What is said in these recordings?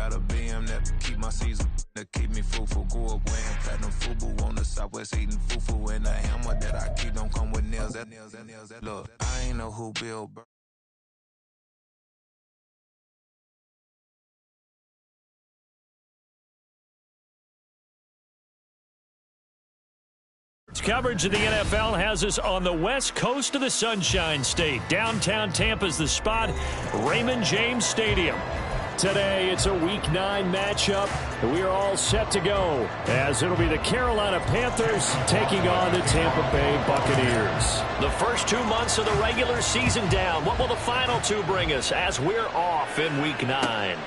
got a BM that keep my season, that keep me fruitful. Grew up wearing platinum FUBU on the Southwest eating fufu. And the hammer that I keep don't come with nails. Look, I ain't know who Bill Burr. Coverage of the NFL has us on the west coast of the Sunshine State. Downtown Tampa's the spot, Raymond James Stadium. Today, it's a Week 9 matchup. We are all set to go, as it'll be the Carolina Panthers taking on the Tampa Bay Buccaneers. The first 2 months of the regular season down. What will the final two bring us as we're off in Week 9?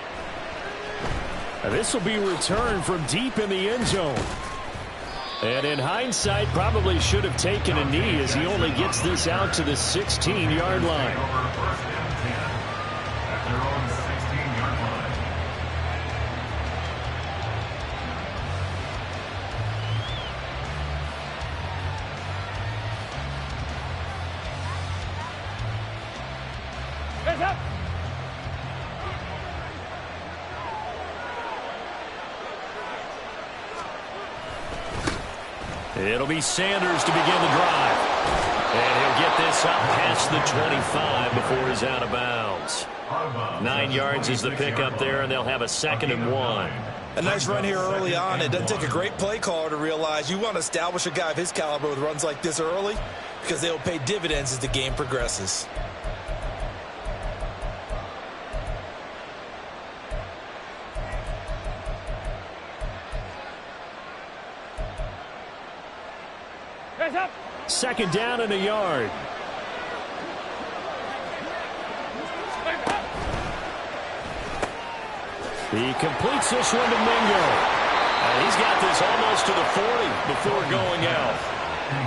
This will be returned from deep in the end zone. And in hindsight, probably should have taken a knee as he only gets this out to the 16-yard line. It'll be Sanders to begin the drive. And he'll get this up past the 25 before he's out of bounds. 9 yards is the pickup there, and they'll have a 2nd and 1. A nice run here early on. It doesn't take a great play caller to realize you want to establish a guy of his caliber with runs like this early, because they'll pay dividends as the game progresses. Second down and a yard. He completes this one to Mingo. And he's got this almost to the 40 before going out.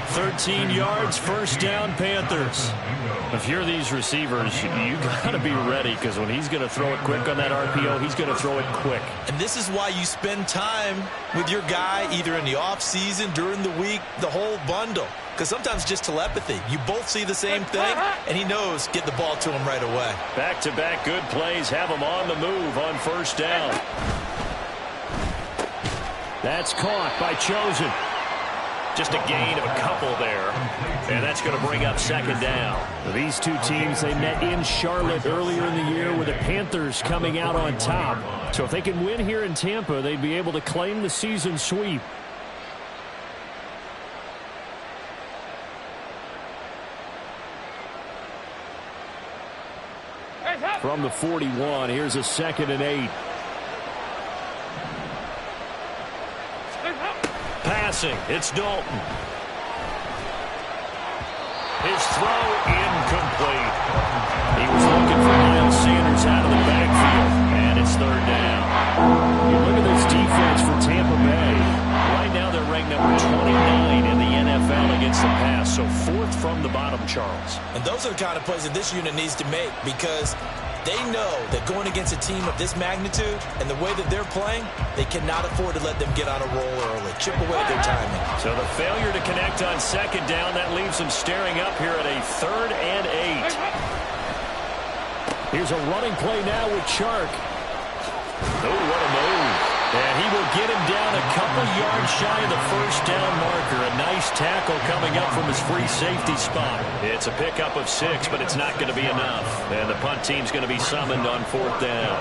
13 yards, first down, Panthers. If you're these receivers, you got to be ready, because when he's going to throw it quick on that RPO, he's going to throw it quick. And this is why you spend time with your guy either in the offseason, during the week, the whole bundle. Because sometimes just telepathy. You both see the same thing, and he knows get the ball to him right away. Back-to-back good plays have him on the move on first down. That's caught by Chosen. Just a gain of a couple there. And that's going to bring up second down. These two teams, they met in Charlotte earlier in the year with the Panthers coming out on top. So if they can win here in Tampa, they'd be able to claim the season sweep. From the 41, here's a 2nd and 8. Passing, it's Dalton. His throw incomplete. He was looking for Miles Sanders out of the backfield, and it's third down. You look at this defense for Tampa Bay. Right now they're ranked number 29 in the NFL against the pass, so 4th from the bottom, Charles. And those are the kind of plays that this unit needs to make, because they know that going against a team of this magnitude and the way that they're playing, they cannot afford to let them get on a roll early. Chip away at their timing. So the failure to connect on second down, that leaves them staring up here at a 3rd and 8. Here's a running play now with Chark. Oh, what a move. And he will get him down a couple yards shy of the first down marker. A nice tackle coming up from his free safety spot. It's a pickup of 6, but it's not going to be enough. And the punt team's going to be summoned on 4th down.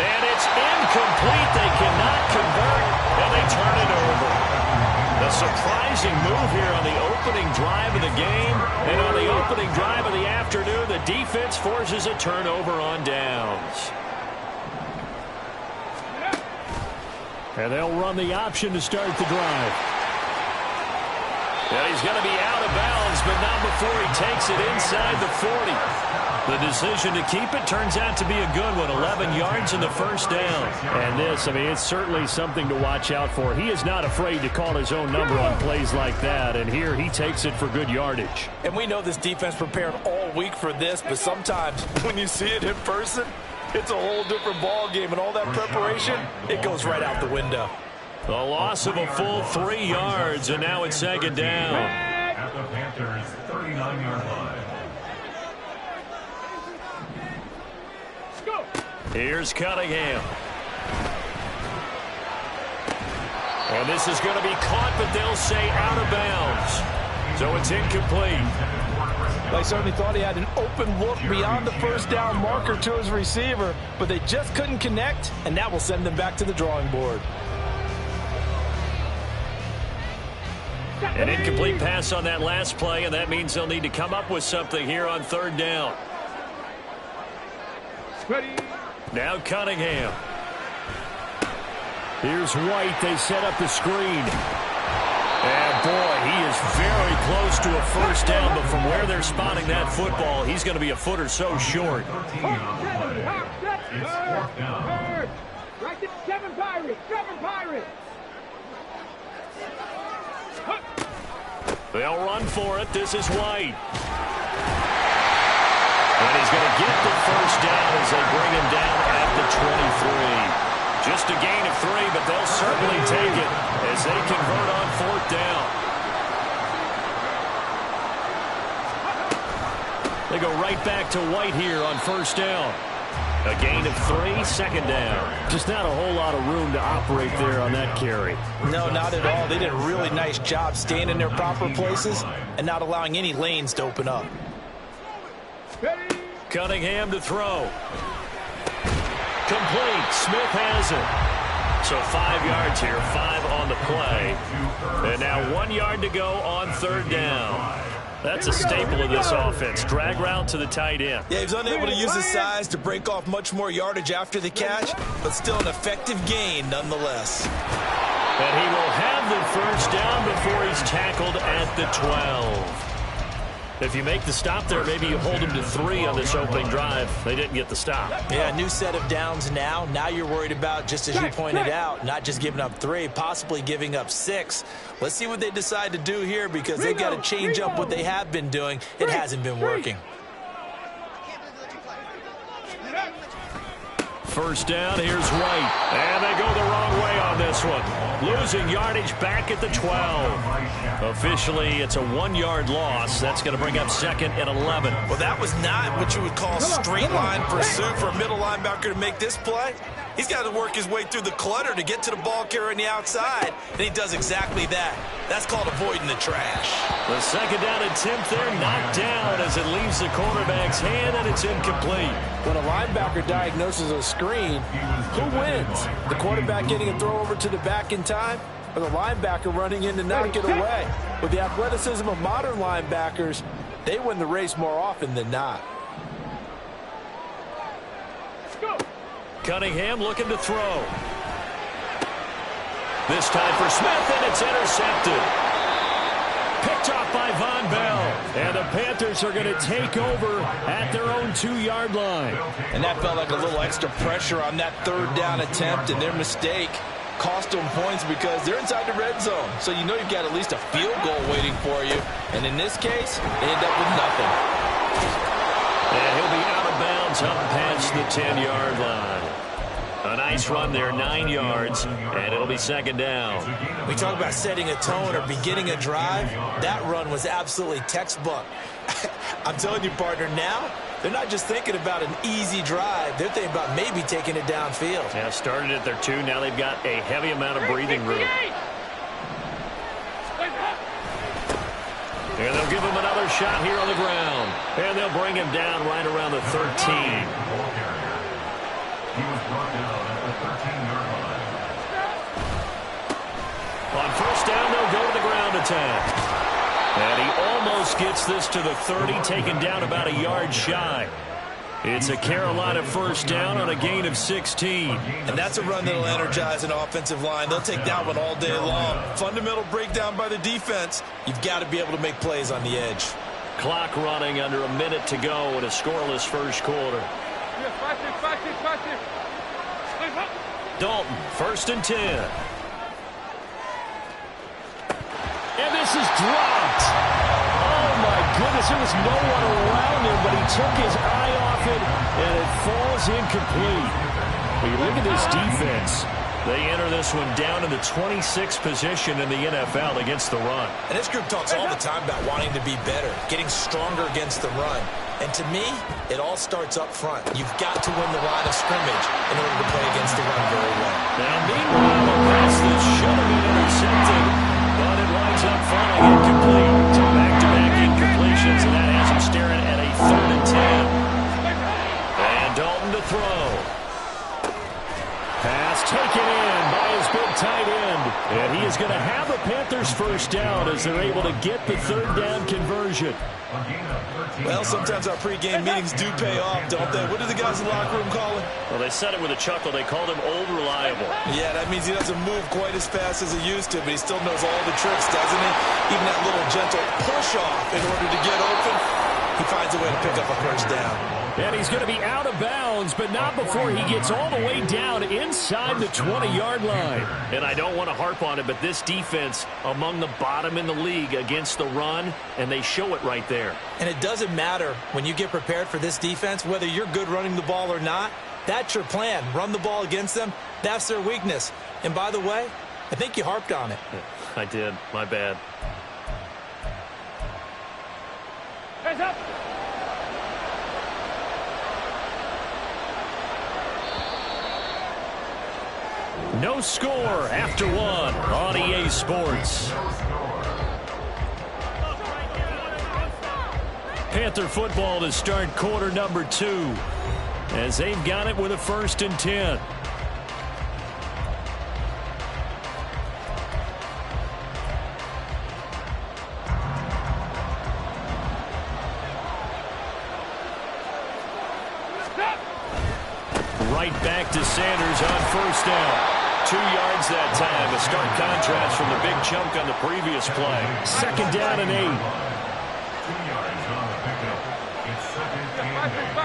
And it's incomplete. They cannot convert. And they turn it over. A surprising move here on the opening drive of the game. And on the opening drive of the afternoon, the defense forces a turnover on downs. And they'll run the option to start the drive. And he's going to be out of bounds, but not before he takes it inside the 40. The decision to keep it turns out to be a good one. 11 yards in the first down. And this, I mean, it's certainly something to watch out for. He is not afraid to call his own number on plays like that. And here he takes it for good yardage. And we know this defense prepared all week for this, but sometimes when you see it in person, it's a whole different ball game, and all that preparation, it goes right out the window. A loss of a full 3 yards, and now it's second down. At the Panthers' 39-yard line. Here's Cunningham. And this is going to be caught, but they'll say out of bounds. So it's incomplete. They certainly thought he had an open look beyond the first down marker to his receiver, but they just couldn't connect, and that will send them back to the drawing board. An incomplete pass on that last play, and that means they'll need to come up with something here on third down. Now Cunningham. Here's White. They set up the screen. And boy, he is very close to a first down, but from where they're spotting that football, he's going to be a foot or so short. They'll run for it. This is White. And he's going to get the first down as they bring him down at the 23. Just a gain of 3, but they'll certainly take it as they convert on fourth down. They go right back to White here on first down. A gain of 3, second down. Just not a whole lot of room to operate there on that carry. No, not at all. They did a really nice job staying in their proper places and not allowing any lanes to open up. Cunningham to throw. Complete. Smith has it. So 5 yards here, 5 on the play. And now 1 yard to go on third down. That's a staple of this offense. Drag route to the tight end. Yeah, he's unable to use his size to break off much more yardage after the catch, but still an effective gain nonetheless. And he will have the first down before he's tackled at the 12. If you make the stop there, maybe you hold him to 3 on this opening drive. They didn't get the stop. Yeah, new set of downs now. Now you're worried about, just as you pointed out, not just giving up 3, possibly giving up 6. Let's see what they decide to do here because they've got to change up what they have been doing. It hasn't been working. First down, here's White. And they go the wrong way on this one. Losing yardage back at the 12. Officially, it's a 1-yard loss. That's going to bring up second and 11. Well, that was not what you would call straight line pursuit for a middle linebacker to make this play. He's got to work his way through the clutter to get to the ball carrier on the outside, and he does exactly that. That's called avoiding the trash. The second down attempt there, knocked down as it leaves the quarterback's hand, and it's incomplete. When a linebacker diagnoses a screen, who wins? The quarterback getting a throw over to the back in time, or the linebacker running in to knock it away? With the athleticism of modern linebackers, they win the race more often than not. Cunningham looking to throw. This time for Smith, and it's intercepted. Picked off by Von Bell. And the Panthers are going to take over at their own 2-yard line. And that felt like a little extra pressure on that third down attempt, and their mistake cost them points because they're inside the red zone. So you know you've got at least a field goal waiting for you. And in this case, they end up with nothing. And he'll be out of bounds up past the 10-yard line. A nice run there, 9 yards, and it'll be second down. We talk about setting a tone or beginning a drive. That run was absolutely textbook. I'm telling you, partner, now they're not just thinking about an easy drive. They're thinking about maybe taking it downfield. Yeah, started at their 2. Now they've got a heavy amount of breathing room. And they'll give him another shot here on the ground. And they'll bring him down right around the 13. He was brought down at the 13-yard line. On first down, they'll go to the ground attack. And he almost gets this to the 30, taken down about a yard shy. It's a Carolina first down on a gain of 16. And that's a run that'll energize an offensive line. They'll take that one all day long. Fundamental breakdown by the defense. You've got to be able to make plays on the edge. Clock running under a minute to go in a scoreless first quarter. Dalton, first and 10. And this is dropped. Oh, my goodness, there was no one around him, but he took his eye off it, and it falls incomplete. When you look at this defense, they enter this one down in the 26th position in the NFL against the run. And this group talks all the time about wanting to be better, getting stronger against the run. And to me, it all starts up front. You've got to win the line of scrimmage in order to play against the run very well. Now, meanwhile, a pass that should have been intercepted, but it winds up falling incomplete. So back-to-back incompletions, and that has him staring at a 3rd and 10. And Dalton to throw. Pass taken in by his big tight end. And he is going to have the Panthers first down as they're able to get the 3rd down conversion. Well, sometimes our pregame meetings do pay off, don't they? What do the guys in the locker room call him? Well, they said it with a chuckle. They called him Old Reliable. Yeah, that means he doesn't move quite as fast as he used to, but he still knows all the tricks, doesn't he? Even that little gentle push-off in order to get open, he finds a way to pick up a first down. And he's going to be out of bounds, but not before he gets all the way down inside the 20-yard line. And I don't want to harp on it, but this defense among the bottom in the league against the run, and they show it right there. And it doesn't matter when you get prepared for this defense, whether you're good running the ball or not. That's your plan. Run the ball against them. That's their weakness. And by the way, I think you harped on it. I did. My bad. Hands up. No score after one on EA Sports. Panther football to start quarter number 2 as they've got it with a 1st and 10. Right back to Sanders on 1st down. 2 yards that time. A stark contrast from the big chunk on the previous play. 2nd down and 8. 2 yards on the pickup. It's 2nd and 8.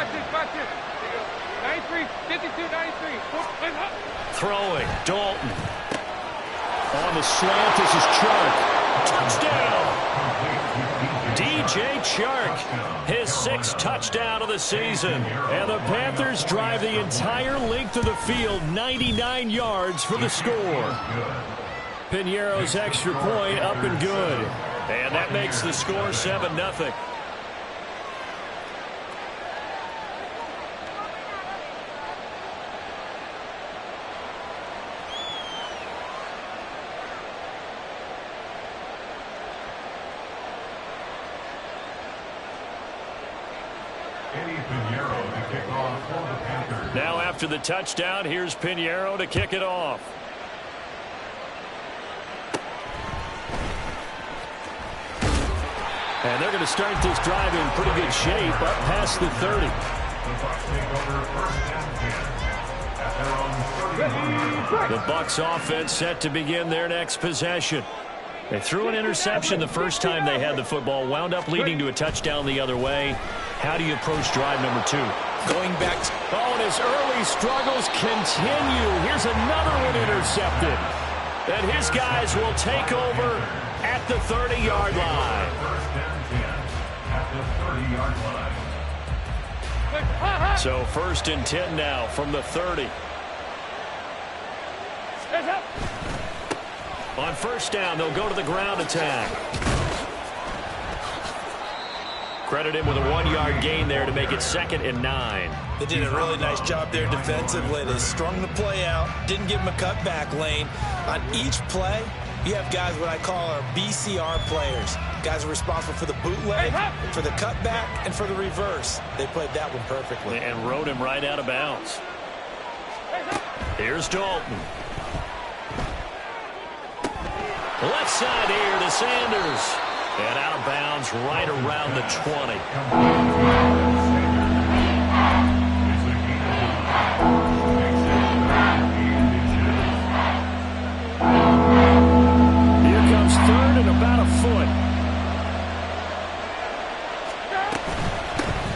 93, 52, 93. Throwing. Dalton. On the slant, this is Chark. Touchdown! DJ Chark, his 6th touchdown of the season. And the Panthers drive the entire length of the field, 99 yards for the score. Piñeiro's extra point up and good. And that makes the score 7-0. Now after the touchdown, here's Piñeiro to kick it off. And they're going to start this drive in pretty good shape up past the 30. The Bucs offense set to begin their next possession. They threw an interception the first time they had the football, wound up leading to a touchdown the other way. How do you approach drive number 2? Going back to... Oh, and his early struggles continue. Here's another one intercepted. And his guys will take over at the 30-yard line. 1st and 10 at the 30-yard line. So 1st and 10 now from the 30. On 1st down, they'll go to the ground attack. Credit him with a 1-yard gain there to make it 2nd and 9. They did a really nice job there defensively. They strung the play out, didn't give him a cutback lane. On each play, you have guys what I call our BCR players. Guys are responsible for the bootleg, for the cutback, and for the reverse. They played that one perfectly. And rode him right out of bounds. Here's Dalton. Left side here to Sanders. And out of bounds right around the 20. Here comes 3rd and about a foot.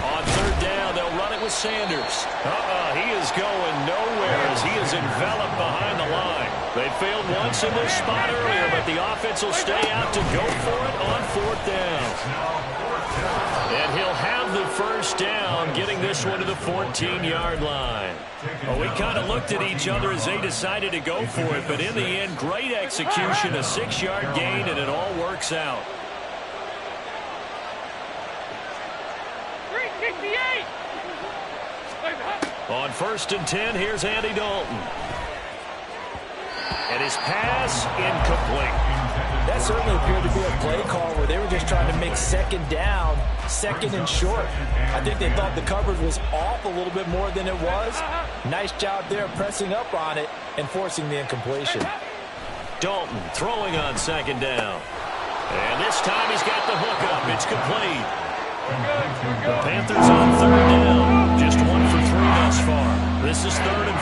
On 3rd down, they'll run it with Sanders. He is going nowhere as he is enveloped behind the line. They failed once in this spot earlier, but the offense will stay out to go for it on 4th down. And he'll have the first down, getting this one to the 14-yard line. Well, we kind of looked at each other as they decided to go for it, but in the end, great execution, a 6-yard gain, and it all works out. 368. On 1st and 10, here's Andy Dalton. And his pass incomplete. That certainly appeared to be a play call where they were just trying to make second down, second and short. I think they thought the coverage was off a little bit more than it was. Nice job there pressing up on it and forcing the incompletion. Dalton throwing on 2nd down. And this time he's got the hook up. It's complete. The Panthers on 3rd down. Just 1 for 3 thus far. This is 3rd and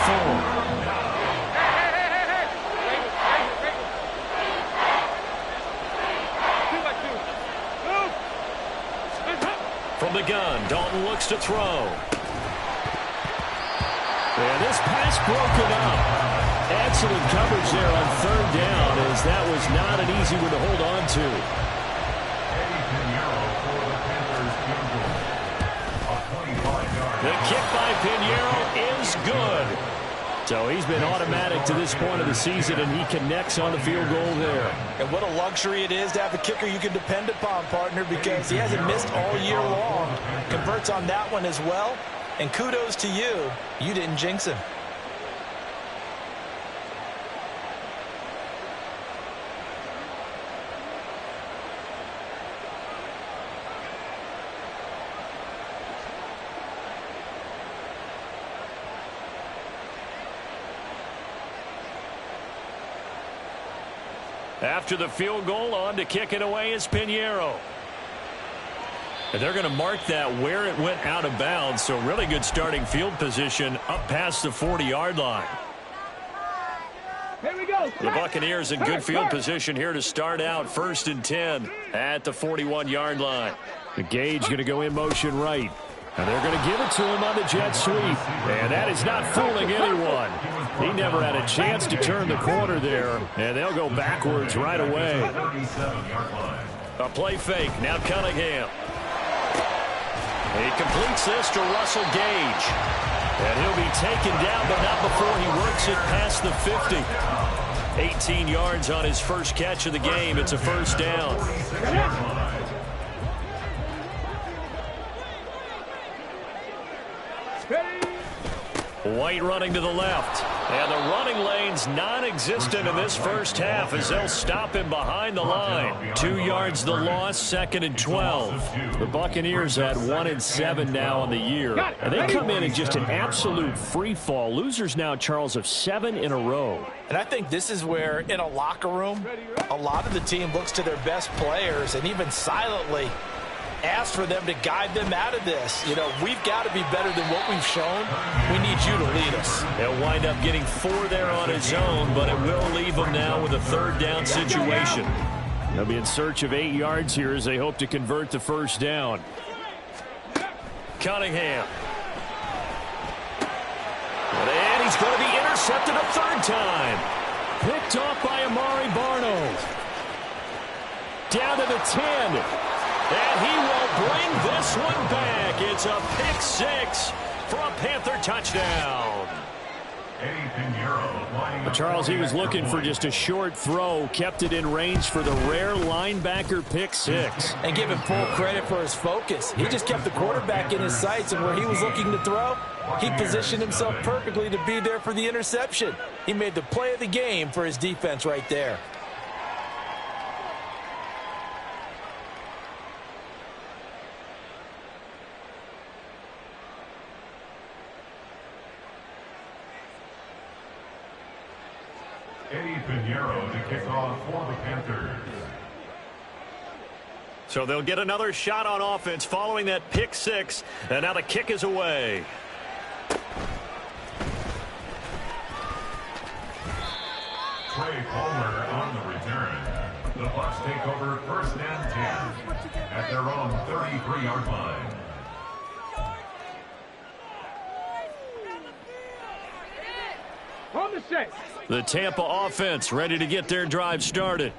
4. From the gun, Dalton looks to throw. And this pass broken up. Excellent coverage there on 3rd down, as that was not an easy one to hold on to. The kick by Pinheiro is good. So he's been automatic to this point of the season, and he connects on the field goal there. And what a luxury it is to have a kicker you can depend upon, partner, because he hasn't missed all year long. Converts on that one as well. And kudos to you. You didn't jinx him. After the field goal, on to kick it away is Pinheiro. And they're going to mark that where it went out of bounds, so really good starting field position up past the 40-yard line. Here we go. The Buccaneers in good field position here to start out 1st and 10 at the 41-yard line. The Gage going to go in motion right. And they're going to give it to him on the jet sweep. And that is not fooling anyone. He never had a chance to turn the corner there. And they'll go backwards right away. A play fake. Now Cunningham. He completes this to Russell Gage. And he'll be taken down, but not before he works it past the 50. 18 yards on his first catch of the game. It's a first down. White running to the left. And the running lane's non-existent in this first half as they'll stop him behind the line. 2 yards the loss, 2nd and 12. The Buccaneers at 1-7 now on the year. And they come in just an absolute free fall. Losers now, Charles, of 7 in a row. And I think this is where, in a locker room, a lot of the team looks to their best players and even silently ask for them to guide them out of this. You know, we've got to be better than what we've shown. We need you to lead us. He'll wind up getting 4 there on his own, but it will leave him now with a 3rd down situation. They'll be in search of 8 yards here as they hope to convert the first down. Cunningham. And he's going to be intercepted a 3rd time. Picked off by Amari Barno. Down to the 10. And he will bring this one back. It's a pick 6 for a Panther touchdown. But Charles, he was looking for just a short throw, kept it in range for the rare linebacker pick 6. And give him full credit for his focus. He just kept the quarterback in his sights, and where he was looking to throw, he positioned himself perfectly to be there for the interception. He made the play of the game for his defense right there. Pinheiro to kick off for the Panthers. So they'll get another shot on offense following that pick 6, and now the kick is away. Trey Palmer on the return. The Bucs take over 1st and 10 at their own 33-yard line. On the set. The Tampa offense ready to get their drive started.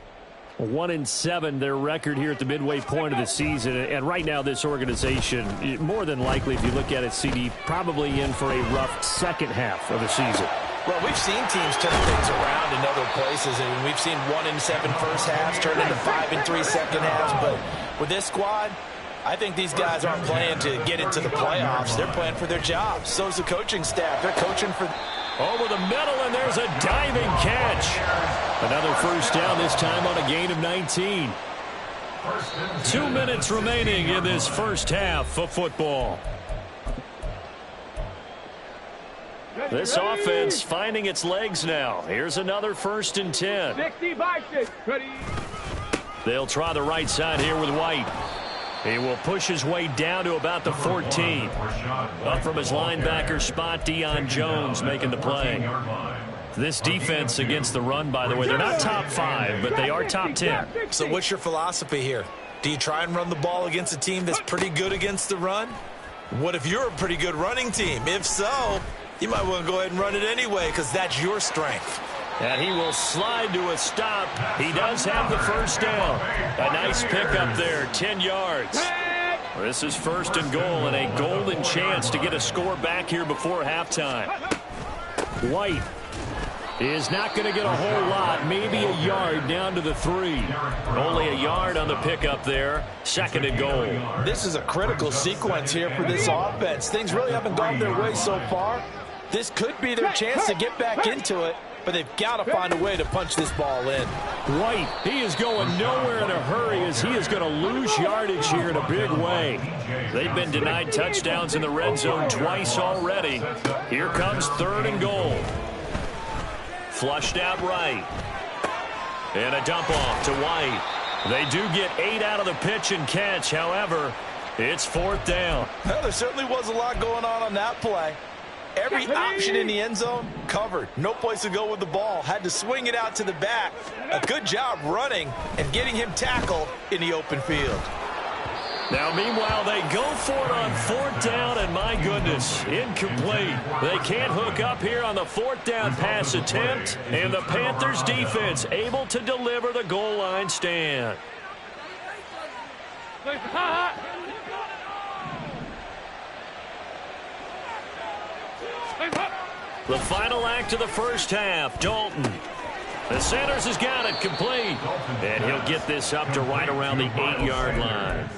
1-7 their record here at the midway point of the season. And right now this organization, more than likely, if you look at it, CD, probably in for a rough second half of the season. Well, we've seen teams turn things around in other places. I mean, we've seen 1-7 first halves turn into 5-3 second halves. But with this squad, I think these guys aren't playing to get into the playoffs. They're playing for their jobs. So's the coaching staff. They're coaching for... Over the middle, and there's a diving catch. Another first down, this time on a gain of 19. 2 minutes remaining in this first half of football. This offense finding its legs now. Here's another 1st and 10. 60 by 6. They'll try the right side here with White. He will push his way down to about the 14. Up from his linebacker spot, Deion Jones making the play. This defense against the run, by the way, they're not top 5, but they are top 10. So what's your philosophy here? Do you try and run the ball against a team that's pretty good against the run? What if you're a pretty good running team? If so, you might want to go ahead and run it anyway because that's your strength. And he will slide to a stop. He does have the first down. A nice pickup there, 10 yards. This is 1st and goal and a golden chance to get a score back here before halftime. White is not going to get a whole lot, maybe a yard down to the 3. Only a yard on the pickup there, 2nd and goal. This is a critical sequence here for this offense. Things really haven't gone their way so far. This could be their chance to get back into it. But they've got to find a way to punch this ball in. White, he is going nowhere in a hurry as he is going to lose yardage here in a big way. They've been denied touchdowns in the red zone twice already. Here comes 3rd and goal. Flushed out right. And a dump off to White. They do get 8 out of the pitch and catch. However, it's 4th down. Well, there certainly was a lot going on that play. Every option in the end zone covered. No place to go with the ball. Had to swing it out to the back. A good job running and getting him tackled in the open field. Now, meanwhile, they go for it on 4th down, and my goodness, incomplete. They can't hook up here on the 4th down pass attempt, and the Panthers defense able to deliver the goal line stand. The final act of the first half, Dalton. The Sanders has got it complete. And he'll get this up to right around the 8-yard line.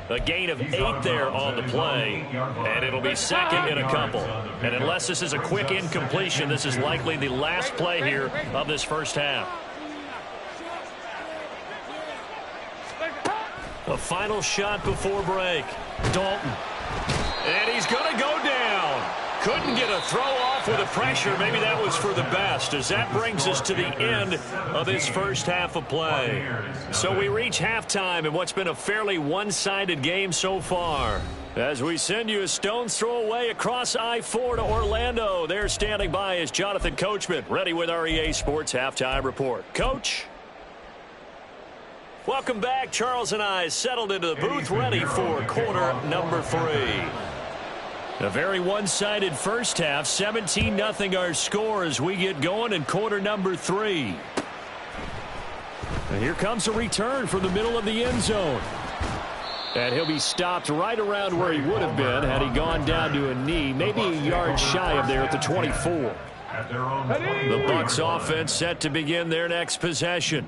A gain of 8 there on the play. And it'll be 2nd and a couple. And unless this is a quick incompletion, this is likely the last play here of this first half. A final shot before break. Dalton. And he's going to go down. Couldn't get a throw off with the pressure. Maybe that was for the best, as that brings us to the end of this first half of play. So we reach halftime in what's been a fairly one-sided game so far. As we send you a stone's throw away across I-4 to Orlando. There standing by is Jonathan Coachman, ready with our EA Sports Halftime Report. Coach? Welcome back. Charles and I settled into the booth, ready for quarter number 3. A very one-sided first half, 17-0 our score as we get going in quarter number 3. And here comes a return from the middle of the end zone. And he'll be stopped right around where he would have been had he gone down to a knee, maybe a yard shy of there at the 24. The Bucs offense set to begin their next possession.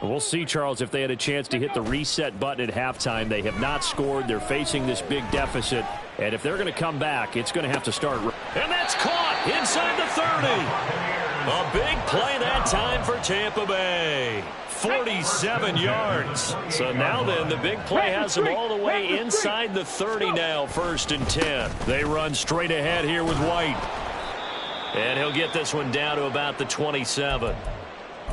We'll see, Charles, if they had a chance to hit the reset button at halftime. They have not scored. They're facing this big deficit. And if they're going to come back, it's going to have to start. And that's caught inside the 30. A big play that time for Tampa Bay. 47 yards. So now then, the big play has them all the way inside the 30 now, 1st and 10. They run straight ahead here with White. And he'll get this one down to about the 27.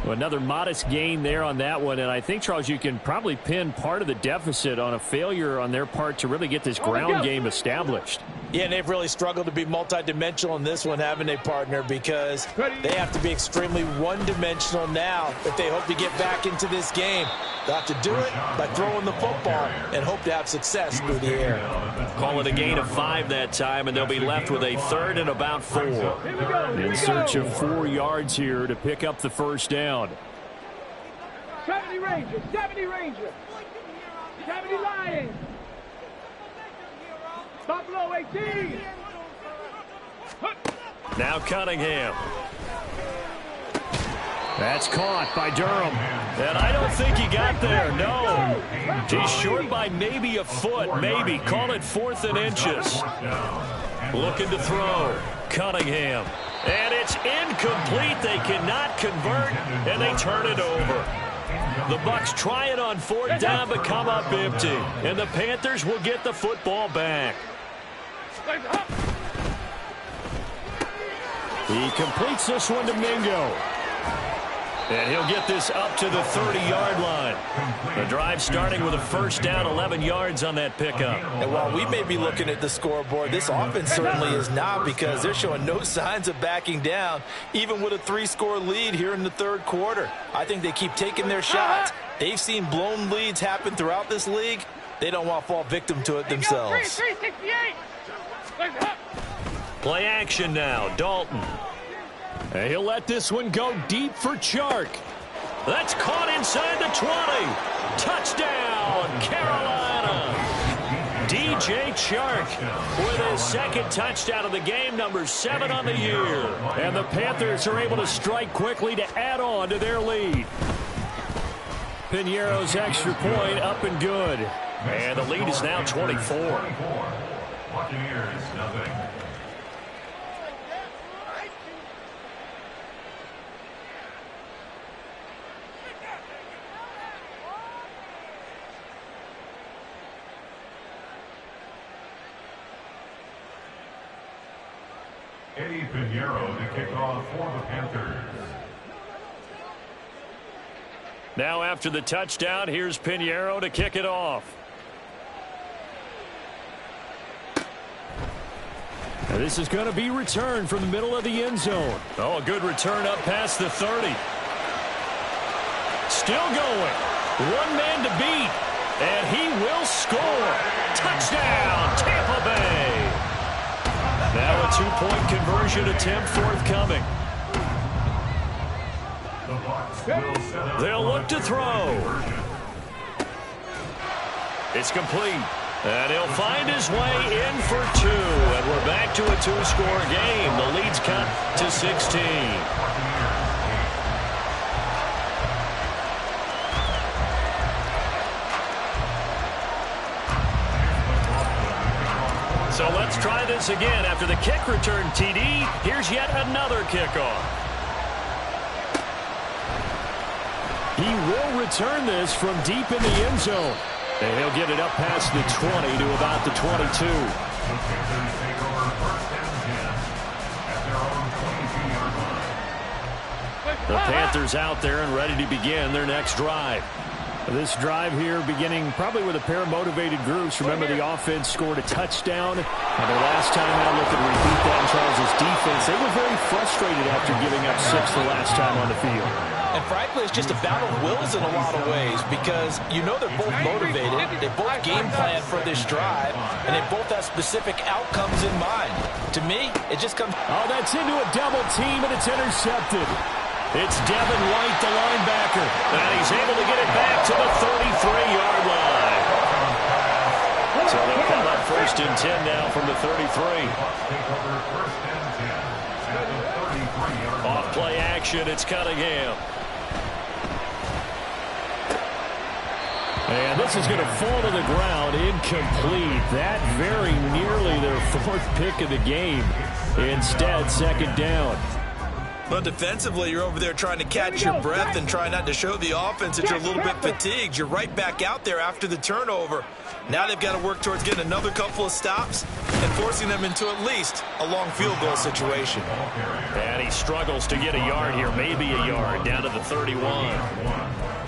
Well, another modest gain there on that one, and I think, Charles, you can probably pin part of the deficit on a failure on their part to really get this ground game established. Yeah, and they've really struggled to be multidimensional in this one, haven't they, partner? Because they have to be extremely one-dimensional now if they hope to get back into this game. They'll have to do it by throwing the football and hope to have success through the air. Call it a gain of 5 that time, and they'll be left with a 3rd and about 4. In search of 4 yards here to pick up the first down. 70 Ranger, 70 Ranger, 70 Lions, Buffalo 18. Now Cunningham. That's caught by Durham. And I don't think he got there, no. He's short by maybe a foot, maybe. Call it 4th and inches. Looking to throw. Cunningham. And it's incomplete. They cannot convert, and they turn it over. The Bucs try it on 4th down, but come up empty. And the Panthers will get the football back. He completes this one to Mingo. And he'll get this up to the 30-yard line. The drive starting with a 1st down, 11 yards on that pickup. And while we may be looking at the scoreboard, this offense certainly is not, because they're showing no signs of backing down, even with a 3-score lead here in the 3rd quarter. I think they keep taking their shots. They've seen blown leads happen throughout this league. They don't want to fall victim to it themselves. Play action now, Dalton. And he'll let this one go deep for Chark. That's caught inside the 20. Touchdown, Carolina. DJ Chark with his 2nd touchdown of the game, number 7 on the year. And the Panthers are able to strike quickly to add on to their lead. Piñeiro's extra point up and good. And the lead is now 24. Buccaneers, nothing. Eddie Piñeiro to kick off for the Panthers. Now after the touchdown, here's Piñeiro to kick it off. And this is going to be returned from the middle of the end zone. Oh, a good return up past the 30. Still going. One man to beat. And he will score. Touchdown, Tampa Bay. Now a 2-point conversion attempt forthcoming. They'll look to throw. It's complete. And he'll find his way in for 2. And we're back to a 2-score game. The lead's cut to 16. So let's try this again. After the kick return TD, here's yet another kickoff. He will return this from deep in the end zone. And he'll get it up past the 20 to about the 22. The Panthers out there and ready to begin their next drive. This drive here beginning probably with a pair of motivated groups. Remember, the offense scored a touchdown. And the last time out, look at repeat that in Charles' defense. They were very frustrated after giving up 6 the last time on the field. And frankly, it's just a battle of wills in a lot of ways, because you know they're both motivated. They both game plan for this drive, and they both have specific outcomes in mind. To me, it just comes... Oh, that's into a double team, and it's intercepted. It's Devin White, the linebacker, and he's able to get it back to the 33-yard line. So they'll come up 1st and 10 now from the 33. Off play action, it's Cunningham. And this is going to fall to the ground, incomplete. That very nearly their 4th pick of the game. Instead, 2nd down. But defensively, you're over there trying to catch your breath and try not to show the offense that you're a little bit fatigued. You're right back out there after the turnover. Now they've got to work towards getting another couple of stops and forcing them into at least a long field goal situation. And he struggles to get a yard here, maybe a yard, down to the 31.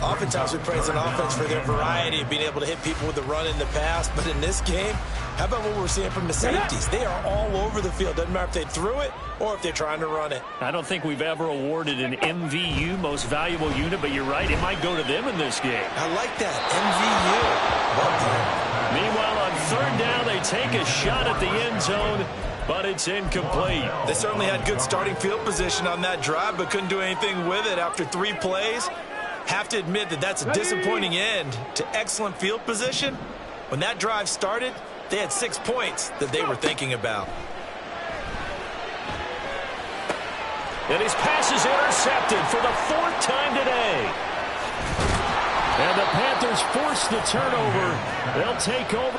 Oftentimes we praise an offense for their variety of being able to hit people with the run in the pass, but in this game, how about what we're seeing from the safeties? They are all over the field. Doesn't matter if they threw it or if they're trying to run it. I don't think we've ever awarded an MVU, most valuable unit, but you're right, it might go to them in this game. I like that, MVU. Meanwhile, on 3rd down, they take a shot at the end zone, but it's incomplete. They certainly had good starting field position on that drive, but couldn't do anything with it after 3 plays. Have to admit that that's a disappointing end to excellent field position. When that drive started, they had 6 points that they were thinking about. And his pass is intercepted for the 4th time today. And the Panthers force the turnover. They'll take over.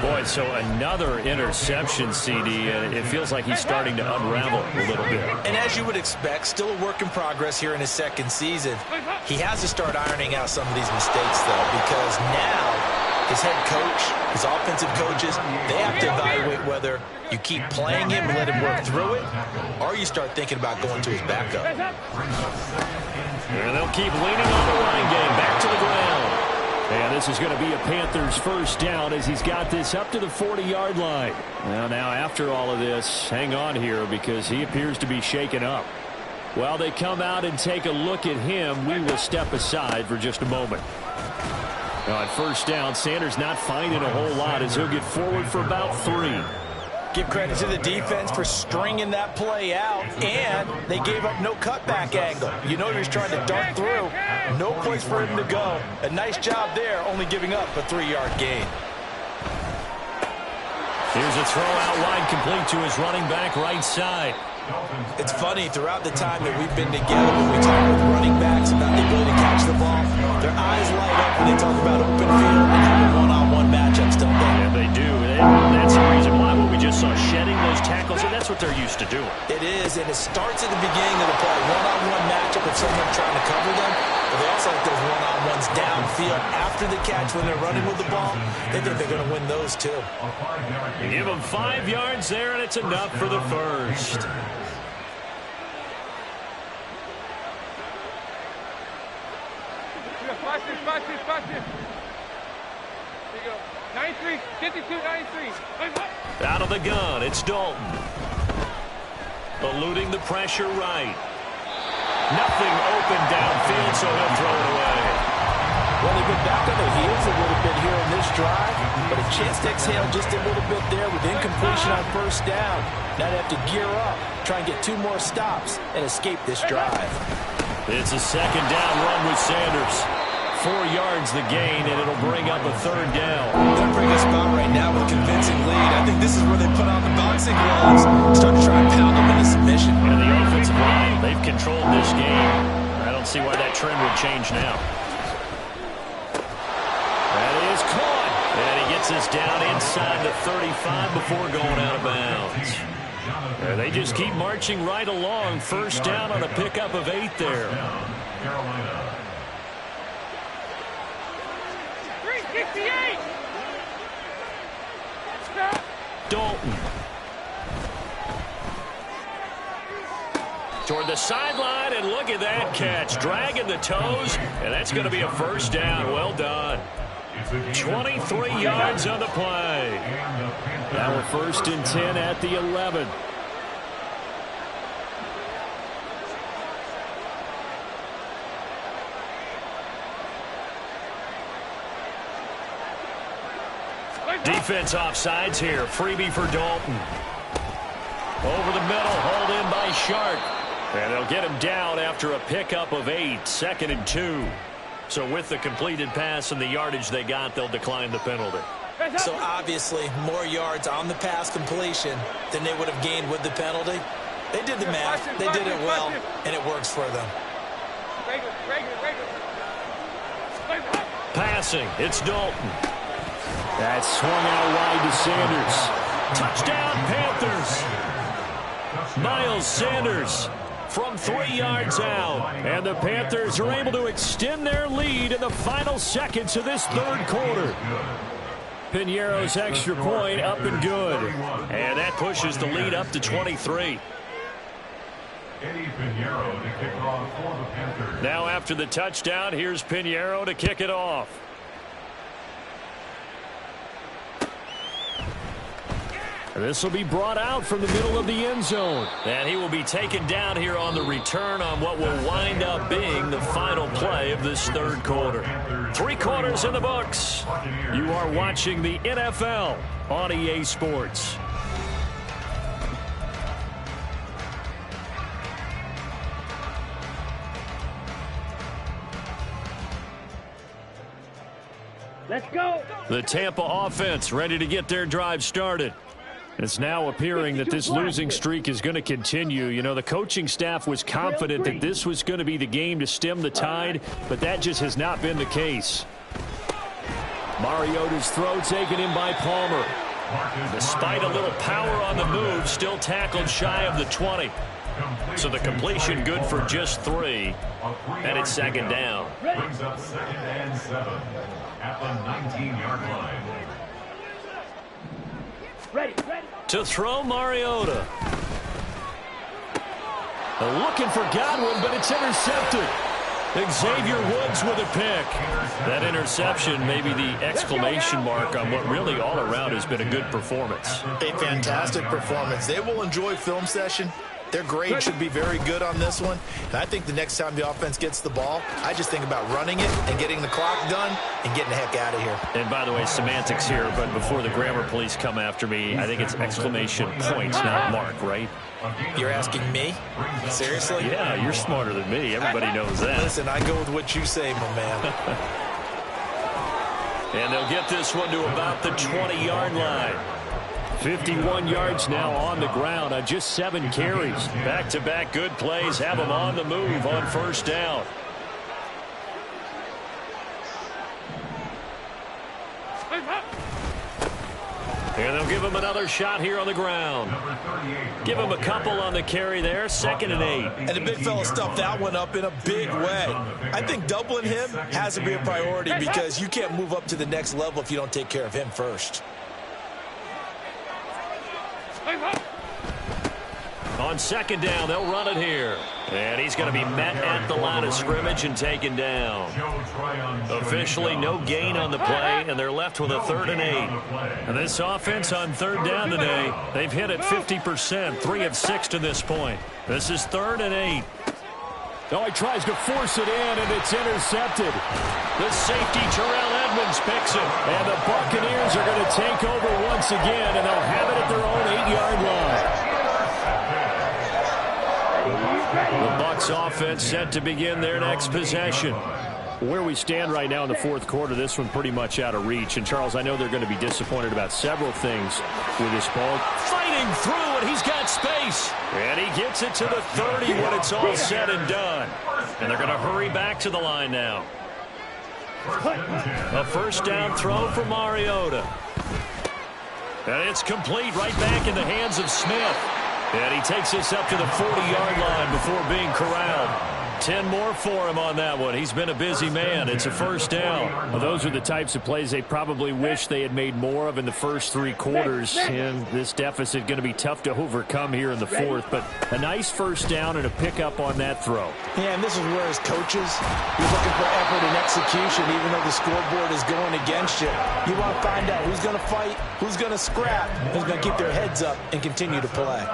Boy, so another interception, CD, and it feels like he's starting to unravel a little bit. And as you would expect, still a work in progress here in his 2nd season. He has to start ironing out some of these mistakes, though, because now his head coach, his offensive coaches, they have to evaluate whether you keep playing him and let him work through it, or you start thinking about going to his backup. And they'll keep leaning on the running game, back to the ground. And this is going to be a Panthers first down as he's got this up to the 40-yard line. Well, now after all of this, hang on here because he appears to be shaken up. While they come out and take a look at him, we will step aside for just a moment. Now on first down, Sanders not finding a whole lot as he'll get forward for about 3. Give credit to the defense for stringing that play out, and they gave up no cutback angle. You know he was trying to dart through. No place for him to go. A nice job there, only giving up a 3-yard gain. Here's a throw out wide, complete to his running back right side. It's funny, throughout the time that we've been together, when we talk with running backs about the ability to catch the ball, their eyes light up when they talk about open field and having one-on-one matchups, don't they? Yeah, they do. That's the reason why what we just saw, shedding those tackles, and that's what they're used to doing. It is, and it starts at the beginning of the play. One-on-one matchup with someone trying to cover them, but they also like those one-on-ones downfield after the catch when they're running with the ball. They think they're going to win those, too. You give them 5 yards there, and it's enough for the first. Watch this. There you go. 93, 52, 93. Out of the gun, it's Dalton. Eluding the pressure right. Nothing open downfield, so he'll throw it away. Well, they've been back on their heels a little bit here on this drive, but a chance to exhale just a little bit there with incompletion on first down. Now they have to gear up, try and get 2 more stops, and escape this drive. It's a 2nd down run with Sanders. 4 yards the gain, and it'll bring up a 3rd down. They're in a pretty good spot right now with a convincing lead. I think this is where they put on the boxing gloves, start to try and pound them into submission. And the offensive line, they've controlled this game. I don't see why that trend would change now. That is caught. And he gets us down inside the 35 before going out of bounds. And they just keep marching right along. First down on a pickup of 8 there. Carolina. 368. Dalton. Toward the sideline, and look at that catch. Dragging the toes, and that's going to be a first down. Well done. 23 yards on the play. Now we're 1st and 10 at the 11. Defense offsides here. Freebie for Dalton. Over the middle, hauled in by Sharp. And they'll get him down after a pickup of 8, 2nd and 2. So with the completed pass and the yardage they got, they'll decline the penalty. So obviously more yards on the pass completion than they would have gained with the penalty. They did the math. They did it well, and it works for them. Passing, it's Dalton. That's swung out wide to Sanders. Touchdown, Panthers. Miles Sanders from 3 yards out. And the Panthers are able to extend their lead in the final seconds of this 3rd quarter. Piñeiro's extra point up and good. And that pushes the lead up to 23. Now after the touchdown, here's Piñeiro to kick it off. This will be brought out from the middle of the end zone. And he will be taken down here on the return on what will wind up being the final play of this third quarter. 3 quarters in the books. You are watching the NFL on EA Sports. Let's go. The Tampa offense ready to get their drive started. It's now appearing that this losing streak is going to continue. You know, the coaching staff was confident that this was going to be the game to stem the tide, but that just has not been the case. Mariota's throw taken in by Palmer. Despite a little power on the move, still tackled shy of the 20. So the completion good for just 3. And it's second down. Brings up 2nd and 7 at the 19-yard line. Ready. To throw, Mariota. Looking for Godwin, but it's intercepted. Xavier Woods with a pick. That interception may be the exclamation mark on what really all around has been a good performance. A fantastic performance. They will enjoy film session. Their grade should be very good on this one. And I think the next time the offense gets the ball, I just think about running it and getting the clock done and getting the heck out of here. And by the way, semantics here, but before the grammar police come after me, I think it's exclamation points, not mark, right? You're asking me? Seriously? Yeah, you're smarter than me. Everybody knows that. Listen, I go with what you say, my man. And they'll get this one to about the 20-yard line. 51 yards now on the ground on just 7 carries. Back-to-back good plays have them on the move on first down. And they'll give him another shot here on the ground. Give him a couple on the carry there. 2nd and 8. And the big fella stuffed that one up in a big way. I think doubling him has to be a priority because you can't move up to the next level if you don't take care of him first. On 2nd down, they'll run it here. And he's going to be met at the line of scrimmage and taken down. Officially no gain on the play, and they're left with a 3rd and 8. And this offense on 3rd down today, they've hit it 50%, 3 of 6 to this point. This is 3rd and 8. Oh, he tries to force it in, and it's intercepted. The safety, Terrell Edmonds, picks it. And the Buccaneers are going to take over once again, and they'll have it at their own 8-yard line. The Bucs offense set to begin their next possession. Where we stand right now in the 4th quarter, this one pretty much out of reach. And, Charles, I know they're going to be disappointed about several things with this ball. Fighting through, and he's got space. And he gets it to the 30 when it's all said and done. And they're going to hurry back to the line now. A first down throw for Mariota. And it's complete right back in the hands of Smith. And he takes this up to the 40-yard line before being corralled. 10 more for him on that one. He's been a busy man. It's a first down. Well, those are the types of plays they probably wish they had made more of in the first 3 quarters. And this deficit going to be tough to overcome here in the 4th. But a nice first down and a pickup on that throw. Yeah, and this is where as coaches, you're looking for effort and execution, even though the scoreboard is going against you. You want to find out who's going to fight, who's going to scrap, who's going to keep their heads up and continue to play.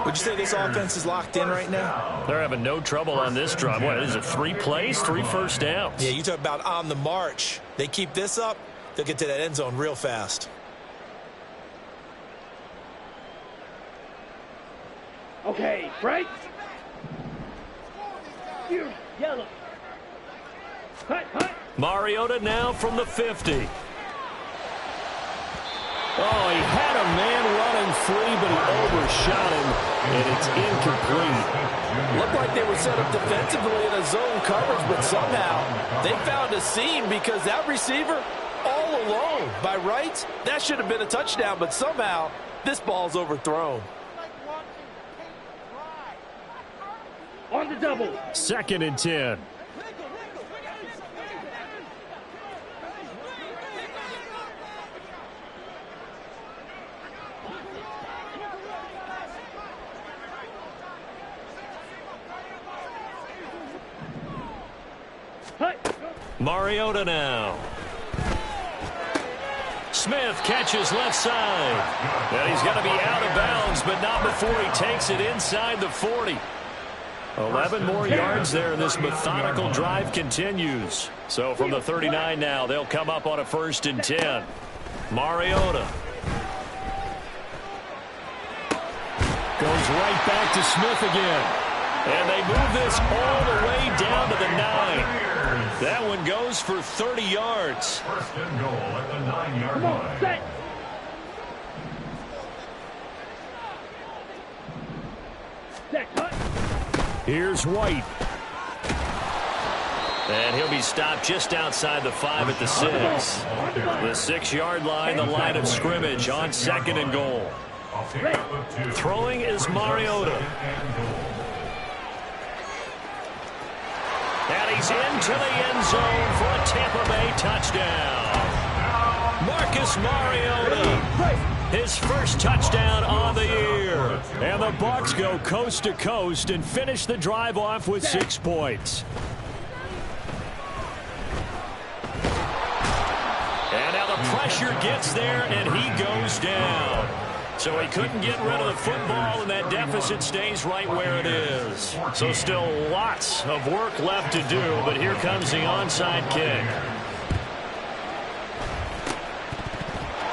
Would you say this offense is locked in right now? They're having no trouble on this drive. What is it, 3 plays, 3 first downs? Yeah, you talk about on the march. They keep this up, they'll get to that end zone real fast. Okay, right? You yellow. Hut. Mariota now from the 50. Oh, he had a man running free, but he overshot him, and it's incomplete. Looked like they were set up defensively in a zone coverage, but somehow they found a seam because that receiver all alone. By rights, that should have been a touchdown, but somehow this ball's overthrown. On the double. 2nd and 10. Mariota now. Smith catches left side. And he's going to be out of bounds, but not before he takes it inside the 40. 11 more yards there, and this methodical drive continues. So from the 39 now, they'll come up on a 1st and 10. Mariota goes right back to Smith again. And they move this all the way down to the 9. That one goes for 30 yards. 1st and goal at the 9-yard line. Set. Set. Cut. Here's White. And he'll be stopped just outside the 5 at the 6. The 6-yard line, the line of scrimmage on 2nd and goal. Throwing is Mariota. And he's into the end zone for a Tampa Bay touchdown. Marcus Mariota, his first touchdown on the year. And the Bucs go coast to coast and finish the drive off with 6 points. And now the pressure gets there, and he goes down. So he couldn't get rid of the football, and that deficit stays right where it is. So still lots of work left to do, but here comes the onside kick.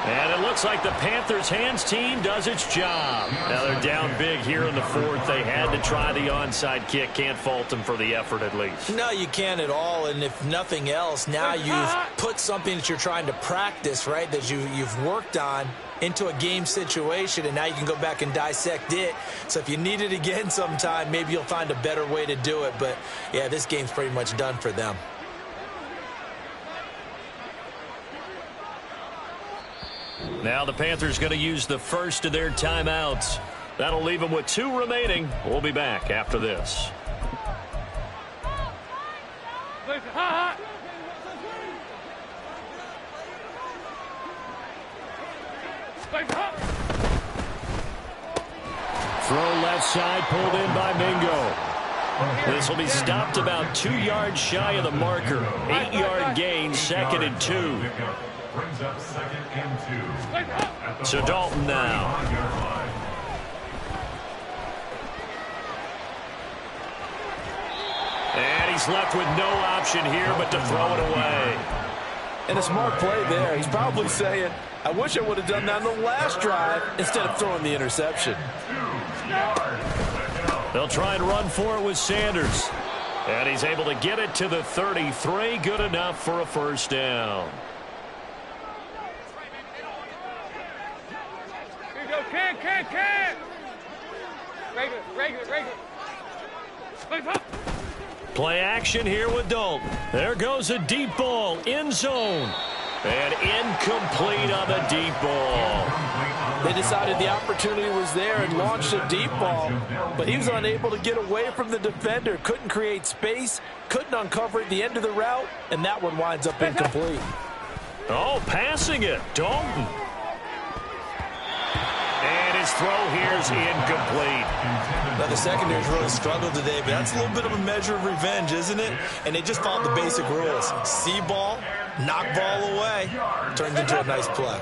And it looks like the Panthers' hands team does its job. Now they're down big here in the 4th. They had to try the onside kick. Can't fault them for the effort at least. No, you can't at all. And if nothing else, now you've put something that you're trying to practice, right, that you've worked on into a game situation, and now you can go back and dissect it. So if you need it again sometime, maybe you'll find a better way to do it. But, yeah, this game's pretty much done for them. Now the Panthers going to use the first of their timeouts. That'll leave them with 2 remaining. We'll be back after this. Throw left side, pulled in by Mingo. This will be stopped about 2 yards shy of the marker. 8-yard gain, 2nd and 2. Brings up 2nd and 2. So Dalton now. And he's left with no option here but to throw it away. And a smart play there. He's probably saying, I wish I would have done that on the last drive instead of throwing the interception. They'll try and run for it with Sanders. And he's able to get it to the 33. Good enough for a 1st down. Here you go. Can. Regular. Play action here with Dalton. There goes a deep ball. End zone. And incomplete on the deep ball. They decided the opportunity was there and launched a deep ball, but he was unable to get away from the defender. Couldn't create space, couldn't uncover at the end of the route, and that one winds up incomplete. Oh, passing it. Dalton. And his throw here is incomplete. Now, the secondary's really struggled today, but that's a little bit of a measure of revenge, isn't it? And they just followed the basic rules. See ball, knock ball away. Turns into a nice play.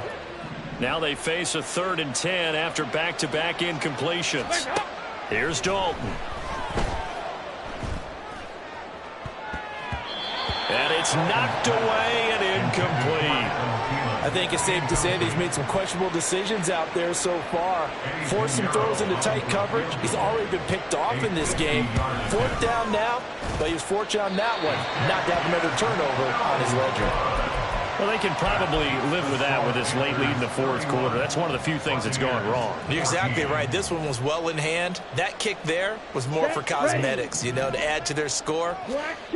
Now they face a 3rd and 10 after back-to-back incompletions. Here's Dalton. And it's knocked away and incomplete. I think it's safe to say that he's made some questionable decisions out there so far. Forced some throws into tight coverage. He's already been picked off in this game. 4th down now, but he was fortunate on that one not to have another turnover on his ledger. Well, they can probably live with that with this late lead in the 4th quarter. That's one of the few things that's gone wrong. You're exactly right. This one was well in hand. That kick there was more for cosmetics, you know, to add to their score.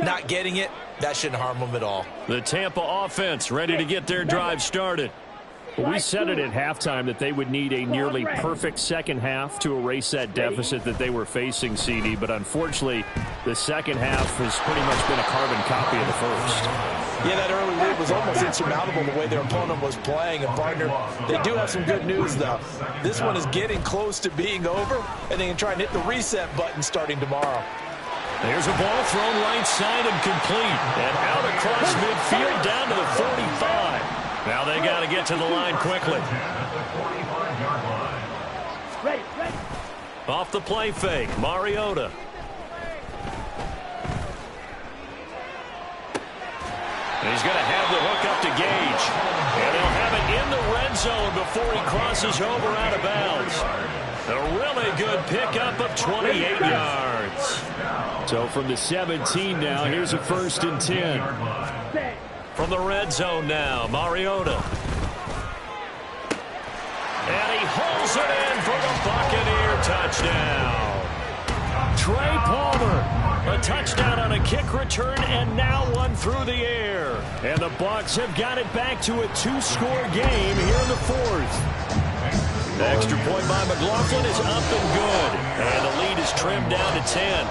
Not getting it, that shouldn't harm them at all. The Tampa offense ready to get their drive started. Well, we said it at halftime that they would need a nearly perfect second half to erase that deficit that they were facing, CD. But unfortunately, the second half has pretty much been a carbon copy of the first. Yeah, that early lead was almost insurmountable the way their opponent was playing. And, partner, they do have some good news, though. This one is getting close to being over, and they can try and hit the reset button starting tomorrow. There's a ball thrown right side and complete. And out across midfield down to the 45. Now they got to get to the line quickly. Off the play fake, Mariota. And he's going to have the hook up to Gage. And they'll have it in the red zone before he crosses over out of bounds. A really good pickup of 28 yards. So from the 17 now, here's a 1st and 10. From the red zone now, Mariota. And he holds it in for the Buccaneer touchdown. Trey Palmer, a touchdown on a kick return, and now one through the air. And the Bucs have got it back to a 2-score game here in the 4th. The extra point by McLaughlin is up and good. And the lead is trimmed down to 10.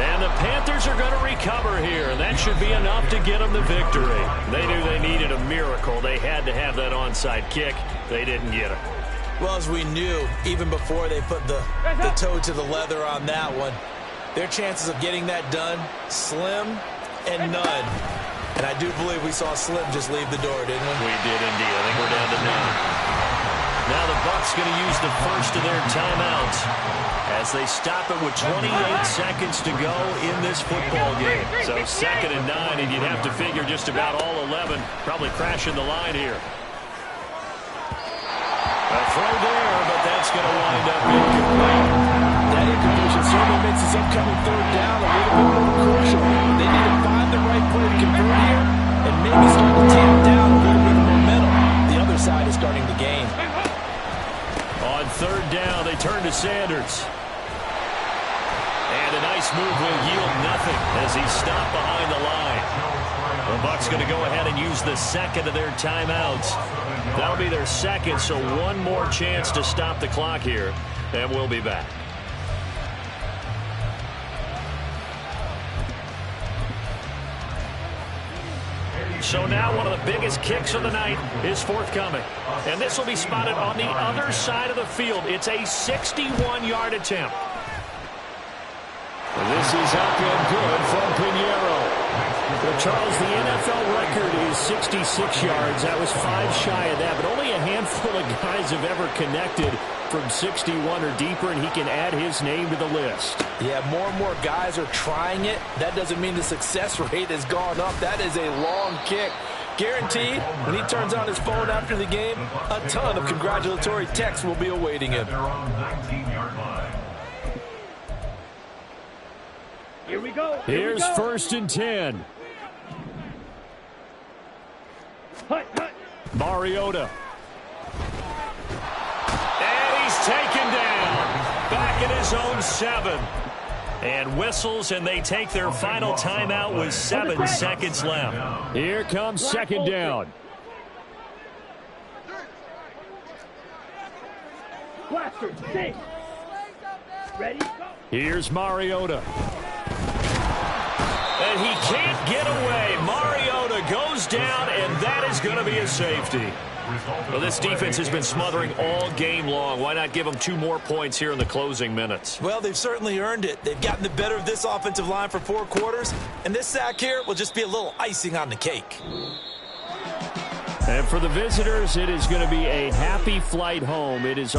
And the Panthers are going to recover here, and that should be enough to get them the victory. They knew they needed a miracle. They had to have that onside kick. They didn't get it. Well, as we knew, even before they put the toe to the leather on that one, their chances of getting that done, slim and none. And I do believe we saw Slim just leave the door, didn't we? We did indeed. I think we're down to 9. Now the Bucs going to use the first of their timeouts as they stop it with 28 seconds to go in this football game. So 2nd and 9, and you'd have to figure just about all 11 probably crashing the line here. A throw there, but that's going to wind up incomplete. That incompletion certainly makes this upcoming 3rd down a little bit more crucial. They need to find the right play to convert here and maybe start to tamp down a little bit of momentum. The other side is starting to gain. On 3rd down, they turn to Sanders. And a nice move will yield nothing as he's stopped behind the line. The Bucs going to go ahead and use the 2nd of their timeouts. That'll be their 2nd, so one more chance to stop the clock here, and we'll be back. So now one of the biggest kicks of the night is forthcoming. And this will be spotted on the other side of the field. It's a 61-yard attempt. This is up and good from Pinheiro. Well, Charles, the NFL record is 66 yards. That was 5 shy of that, but only a handful of guys have ever connected from 61 or deeper, and he can add his name to the list. Yeah, more and more guys are trying it. That doesn't mean the success rate has gone up. That is a long kick. Guaranteed, when he turns on his phone after the game, a ton of congratulatory texts will be awaiting him. Here we go. Here's 1st and 10. Mariota. And he's taken down. Back at his own 7. And whistles, and they take their final timeout with 7 seconds left. Here comes 2nd down. Blaster, stay. Ready, go. Here's Mariota. And he can't get away. Mariota goes down, and that is going to be a safety. Well, this defense has been smothering all game long. Why not give them 2 more points here in the closing minutes? Well, they've certainly earned it. They've gotten the better of this offensive line for 4 quarters, and this sack here will just be a little icing on the cake. And for the visitors, it is going to be a happy flight home. It is